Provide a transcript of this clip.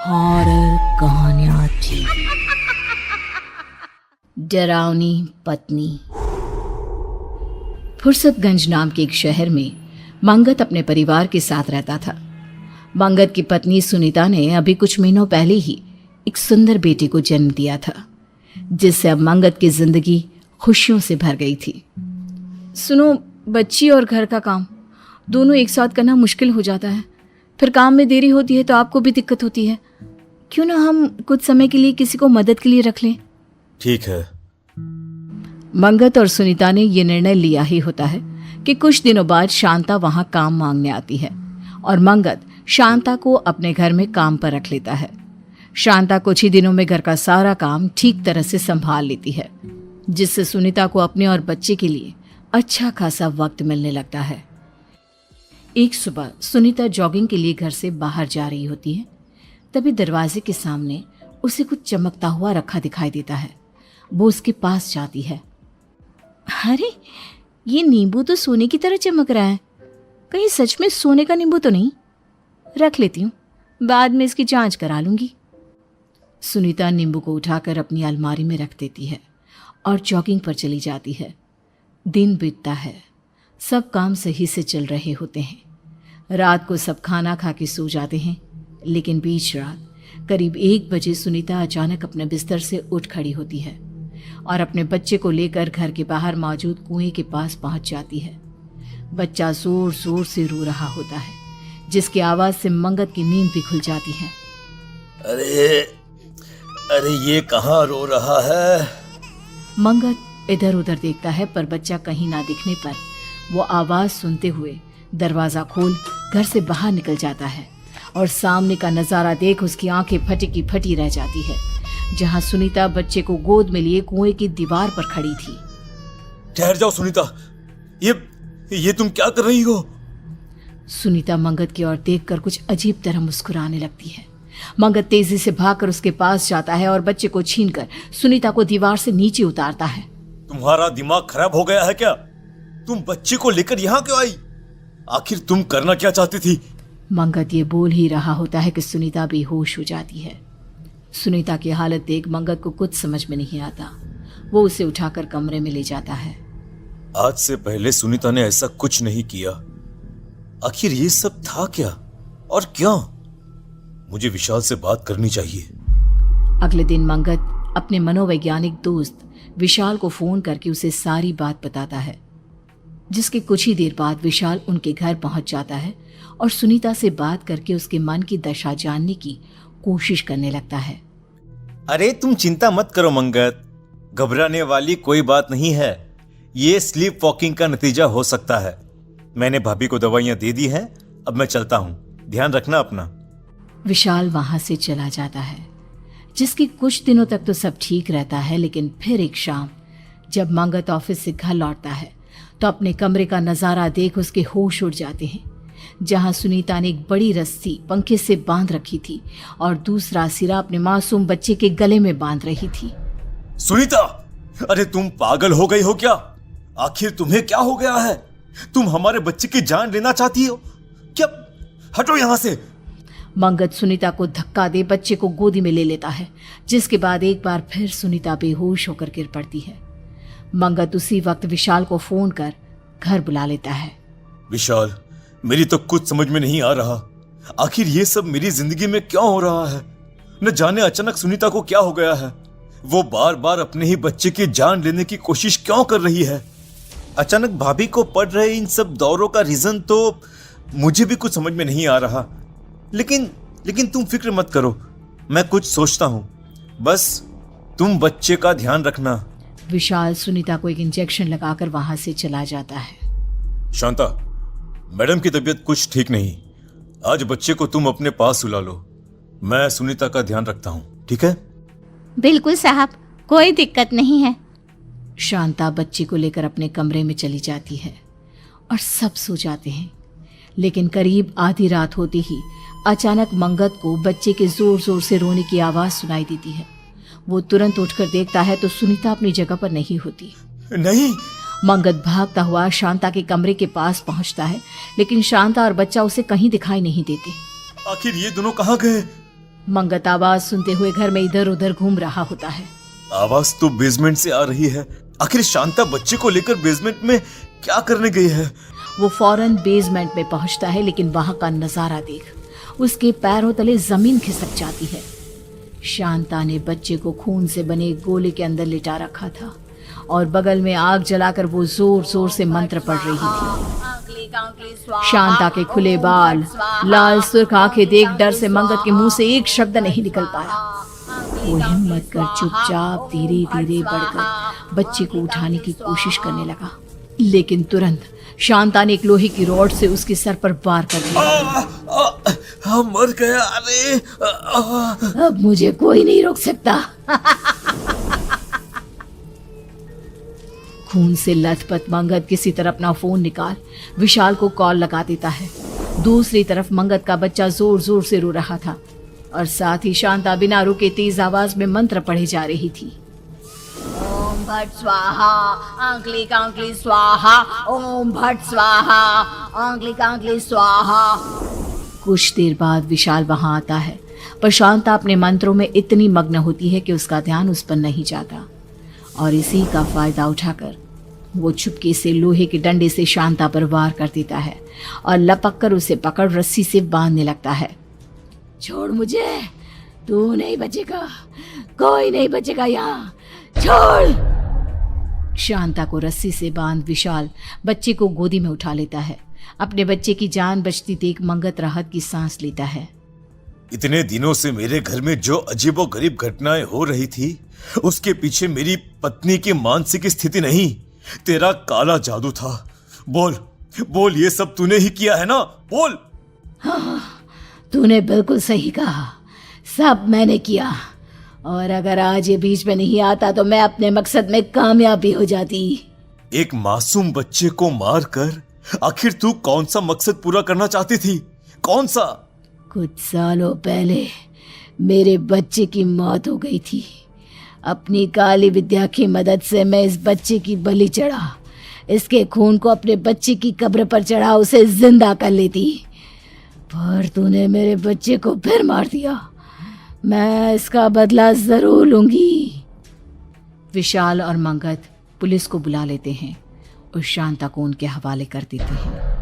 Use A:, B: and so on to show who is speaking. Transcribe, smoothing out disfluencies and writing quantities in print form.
A: Horror कहानियां थी। डरावनी पत्नी। फुर्सतगंज नाम के एक शहर में मंगत अपने परिवार के साथ रहता था। मंगत की पत्नी सुनीता ने अभी कुछ महीनों पहले ही एक सुंदर बेटे को जन्म दिया था, जिससे अब मंगत की जिंदगी खुशियों से भर गई थी। सुनो, बच्ची और घर का काम दोनों एक साथ करना मुश्किल हो जाता है। फिर काम में देरी होती है तो आपको भी दिक्कत होती है। क्यों ना हम कुछ समय के लिए किसी को मदद के लिए रख लें।
B: ठीक है।
A: मंगत और सुनीता ने यह निर्णय लिया ही होता है कि कुछ दिनों बाद शांता वहां काम मांगने आती है और मंगत शांता को अपने घर में काम पर रख लेता है। शांता कुछ ही दिनों में घर का सारा काम ठीक तरह से संभाल लेती है, जिससे सुनीता को अपने और बच्चे के लिए अच्छा खासा वक्त मिलने लगता है। एक सुबह सुनीता जॉगिंग के लिए घर से बाहर जा रही होती है, तभी दरवाजे के सामने उसे कुछ चमकता हुआ रखा दिखाई देता है। वो उसके पास जाती है। अरे, ये नींबू तो सोने की तरह चमक रहा है। कहीं सच में सोने का नींबू तो नहीं? रख लेती हूँ, बाद में इसकी जांच करा लूंगी। सुनीता नींबू को उठाकर अपनी अलमारी में रख देती है और जॉगिंग पर चली जाती है। दिन बीतता है, सब काम सही से चल रहे होते हैं। रात को सब खाना खा के सो जाते हैं, लेकिन बीच रात करीब 1 बजे सुनीता अचानक अपने बिस्तर से उठ खड़ी होती है और अपने बच्चे को लेकर घर के बाहर मौजूद कुएं के पास पहुंच जाती है। बच्चा जोर जोर से रो रहा होता है, जिसकी आवाज से मंगत की नींद भी खुल जाती है।
B: अरे अरे, ये कहाँ रो रहा है?
A: मंगत इधर उधर देखता है, पर बच्चा कहीं ना दिखने पर वो आवाज सुनते हुए दरवाजा खोल घर से बाहर निकल जाता है और सामने का नजारा देख उसकी आंखें फटी की फटी रह जाती है, जहां सुनीता बच्चे को गोद में लिए कुएं की दीवार पर खड़ी थी।
B: ठहर जाओ सुनीता, ये तुम क्या कर रही हो?
A: सुनीता मंगत की ओर देखकर कुछ अजीब तरह मुस्कुराने लगती है। मंगत तेजी से भागकर उसके पास जाता है और बच्चे को छीनकर सुनीता को दीवार से नीचे उतारता है।
B: तुम्हारा दिमाग खराब हो गया है क्या? तुम बच्चे को लेकर यहाँ क्यों आई? आखिर तुम करना क्या चाहती थी?
A: मंगत ये बोल ही रहा होता है कि सुनीता बेहोश हो जाती है। सुनीता की हालत देख मंगत को कुछ समझ में नहीं आता। वो उसे उठाकर कमरे में ले जाता है।
B: आज से पहले सुनीता ने ऐसा कुछ नहीं किया। आखिर ये सब था क्या और क्यों? मुझे विशाल से बात करनी चाहिए।
A: अगले दिन मंगत अपने मनोवैज्ञानिक दोस्त विशाल को फोन करके उसे सारी बात बताता है, जिसके कुछ ही देर बाद विशाल उनके घर पहुंच जाता है और सुनीता से बात करके उसके मन की दशा जानने की कोशिश करने लगता है।
B: अरे तुम चिंता मत करो मंगत, घबराने वाली कोई बात नहीं है। ये स्लीप वॉकिंग का नतीजा हो सकता है। मैंने भाभी को दवाइयां दे दी हैं, अब मैं चलता हूं, ध्यान रखना अपना।
A: विशाल वहां से चला जाता है, जिसकी कुछ दिनों तक तो सब ठीक रहता है, लेकिन फिर एक शाम जब मंगत ऑफिस से घर लौटता है तो अपने कमरे का नजारा देख उसके होश उड़ जाते हैं, जहां सुनीता ने एक बड़ी रस्सी पंखे से बांध रखी थी और दूसरा सिरा अपने मासूम बच्चे के गले में बांध रही थी।
B: सुनीता, अरे तुम पागल हो गई हो क्या? आखिर तुम्हें क्या हो गया है? तुम हमारे बच्चे की जान लेना चाहती हो क्या? हटो यहां से।
A: मंगत सुनीता को धक्का दे बच्चे को गोदी में ले लेता है, जिसके बाद एक बार फिर सुनीता बेहोश होकर गिर पड़ती है। मंगत उसी वक्त विशाल को फोन कर घर बुला लेता है।
B: विशाल, मेरी तो कुछ समझ में नहीं आ रहा। आखिर ये सब मेरी जिंदगी में क्यों हो रहा है? न जाने अचानक सुनीता को क्या हो गया है। वो बार बार अपने ही बच्चे की जान लेने की कोशिश क्यों कर रही है? अचानक भाभी को पड़ रहे इन सब दौरों का रीजन तो मुझे भी कुछ समझ में नहीं आ रहा। लेकिन तुम फिक्र मत करो, मैं कुछ सोचता हूं। बस तुम बच्चे का ध्यान रखना।
A: विशाल सुनीता को एक इंजेक्शन लगाकर वहां से चला जाता है।
B: शांता, मैडम की तबीयत कुछ ठीक नहीं। आज बच्चे को तुम अपने पास सुला लो। मैं सुनीता का ध्यान रखता हूं, ठीक है?
C: बिल्कुल साहब, कोई दिक्कत नहीं है।
A: शांता बच्चे को लेकर अपने कमरे में चली जाती है और सब सो जाते हैं, लेकिन करीब आधी रात होते ही अचानक मंगत को बच्चे के जोर जोर से रोने की आवाज सुनाई देती है। वो तुरंत उठकर देखता है तो सुनीता अपनी जगह पर नहीं होती।
B: नहीं।
A: मंगत भागता हुआ शांता के कमरे के पास पहुंचता है, लेकिन शांता और बच्चा उसे कहीं दिखाई नहीं देते।
B: आखिर ये दोनों कहाँ गए?
A: मंगत आवाज सुनते हुए घर में इधर उधर घूम रहा होता है।
B: आवाज तो बेसमेंट से आ रही है। आखिर शांता बच्चे को लेकर बेसमेंट में क्या करने गई है?
A: वो फौरन बेसमेंट में पहुंचता है, लेकिन वहां का नजारा देख उसके पैरों तले जमीन खिसक जाती है। शांता ने बच्चे को खून से बने एक गोले के अंदर लिटा रखा था और बगल में आग जलाकर वो जोर जोर से मंत्र पढ़ रही थी। शांता के खुले बाल, लाल सुर्ख आंखें देख डर से मंगत के मुंह से एक शब्द नहीं निकल पाया। वो हिम्मत कर चुपचाप धीरे धीरे बढ़कर बच्चे को उठाने की कोशिश करने लगा, लेकिन तुरंत शांता ने एक लोहे की रॉड से उसके सर पर वार कर दिया।
B: मर गया। अरे
A: अब मुझे कोई नहीं रोक सकता। खून से लथपथ मंगत किसी तरह अपना फोन निकाल विशाल को कॉल लगा देता है। दूसरी तरफ मंगत का बच्चा जोर जोर से रो रहा था और साथ ही शांता बिना रुके तेज आवाज में मंत्र पढ़े जा रही थी।
C: ओम भट स्वाहा, अंकली कांकली स्वाहा, ओम भट स्वाहा, अंकली कांकली स्वाहा।
A: कुछ देर बाद विशाल वहां आता है, पर शांता अपने मंत्रों में इतनी मग्न होती है कि उसका ध्यान उस पर नहीं जाता और इसी का फायदा उठाकर वो चुपके से लोहे के डंडे से शांता पर वार कर देता है और लपक कर उसे पकड़ रस्सी से बांधने लगता है। छोड़ मुझे, तू नहीं बचेगा, कोई नहीं बचेगा यहाँ, छोड़। शांता को रस्सी से बांध विशाल बच्चे को गोदी में उठा लेता है। अपने बच्चे की जान बचती देख मंगत राहत की सांस लेता है।
B: इतने दिनों से मेरे घर में जो अजीबोगरीब घटनाएं हो रही थी, उसके पीछे मेरी पत्नी की मानसिक स्थिति नहीं, तेरा काला जादू था। बोल बोल, ये सब तूने ही किया है ना? बोल।
A: हाँ, तूने बिल्कुल सही कहा, सब मैंने किया और अगर आज ये बीच में नहीं आता तो मैं अपने मकसद में कामयाब भी हो जाती।
B: एक मासूम बच्चे को मारकर आखिर तू कौन सा मकसद पूरा करना चाहती थी? कौन सा?
A: कुछ सालों पहले मेरे बच्चे की मौत हो गई थी। अपनी काली विद्या की मदद से मैं इस बच्चे की बलि चढ़ा, इसके खून को अपने बच्चे की कब्र पर चढ़ा उसे जिंदा कर लेती, पर तूने मेरे बच्चे को फिर मार दिया। मैं इसका बदला जरूर लूंगी। विशाल और मंगत पुलिस को बुला लेते हैं और शांता को उनके हवाले कर देते हैं।